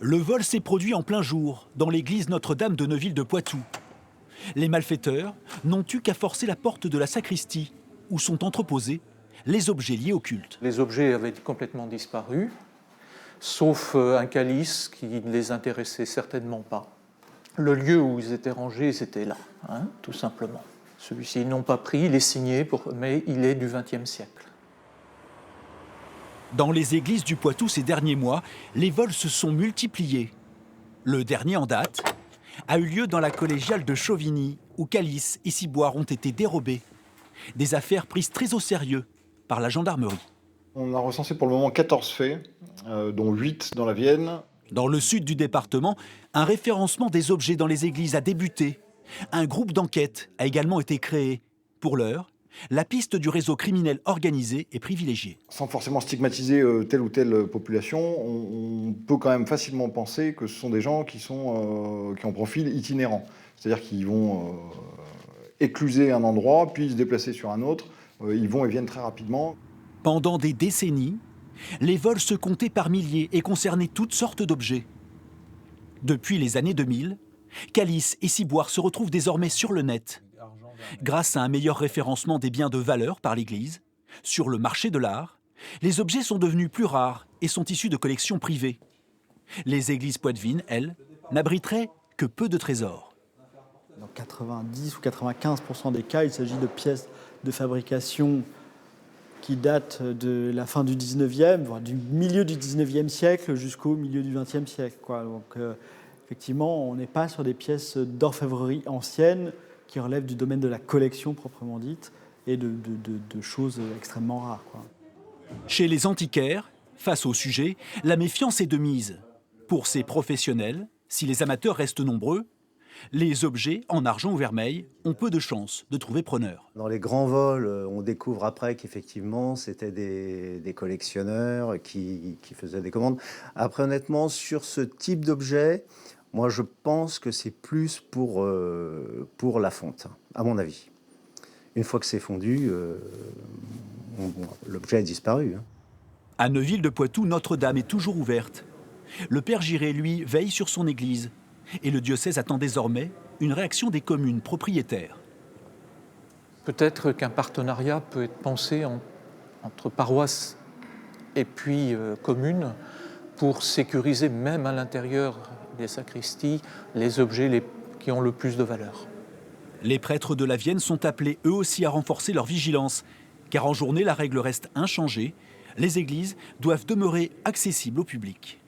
Le vol s'est produit en plein jour, dans l'église Notre-Dame de Neuville de Poitou. Les malfaiteurs n'ont eu qu'à forcer la porte de la sacristie, où sont entreposés les objets liés au culte. Les objets avaient complètement disparu, sauf un calice qui ne les intéressait certainement pas. Le lieu où ils étaient rangés, c'était là, tout simplement. Celui-ci, ils n'ont pas pris, il est signé, mais il est du XXe siècle. Dans les églises du Poitou ces derniers mois, les vols se sont multipliés. Le dernier en date a eu lieu dans la collégiale de Chauvigny, où calices et ciboires ont été dérobés. Des affaires prises très au sérieux par la gendarmerie. On a recensé pour le moment 14 faits, dont 8 dans la Vienne. Dans le sud du département, un référencement des objets dans les églises a débuté. Un groupe d'enquête a également été créé. Pour l'heure, la piste du réseau criminel organisé est privilégiée. Sans forcément stigmatiser telle ou telle population, on peut quand même facilement penser que ce sont des gens qui ont un profil itinérant. C'est-à-dire qu'ils vont écluser un endroit, puis se déplacer sur un autre. Ils vont et viennent très rapidement. Pendant des décennies, les vols se comptaient par milliers et concernaient toutes sortes d'objets. Depuis les années 2000, calices et ciboires se retrouvent désormais sur le net. Grâce à un meilleur référencement des biens de valeur par l'Église, sur le marché de l'art, les objets sont devenus plus rares et sont issus de collections privées. Les églises poitevines, elles, n'abriteraient que peu de trésors. Dans 90 ou 95% des cas, il s'agit de pièces de fabrication qui datent de la fin du 19e, voire du milieu du 19e siècle jusqu'au milieu du 20e siècle. Donc, effectivement, on n'est pas sur des pièces d'orfèvrerie anciennes qui relèvent du domaine de la collection proprement dite et de choses extrêmement rares. Chez les antiquaires, face au sujet, la méfiance est de mise. Pour ces professionnels, si les amateurs restent nombreux, les objets en argent ou vermeil ont peu de chances de trouver preneur. Dans les grands vols, on découvre après qu'effectivement, c'était des collectionneurs qui faisaient des commandes. Après, honnêtement, sur ce type d'objet, moi, je pense que c'est plus pour la fonte, à mon avis. Une fois que c'est fondu, l'objet a disparu. À Neuville de Poitou, Notre-Dame est toujours ouverte. Le père Giré, lui, veille sur son église. Et le diocèse attend désormais une réaction des communes propriétaires. Peut-être qu'un partenariat peut être pensé entre paroisses et puis communes pour sécuriser même à l'intérieur des sacristies les objets qui ont le plus de valeur. Les prêtres de la Vienne sont appelés eux aussi à renforcer leur vigilance, car en journée la règle reste inchangée, les églises doivent demeurer accessibles au public.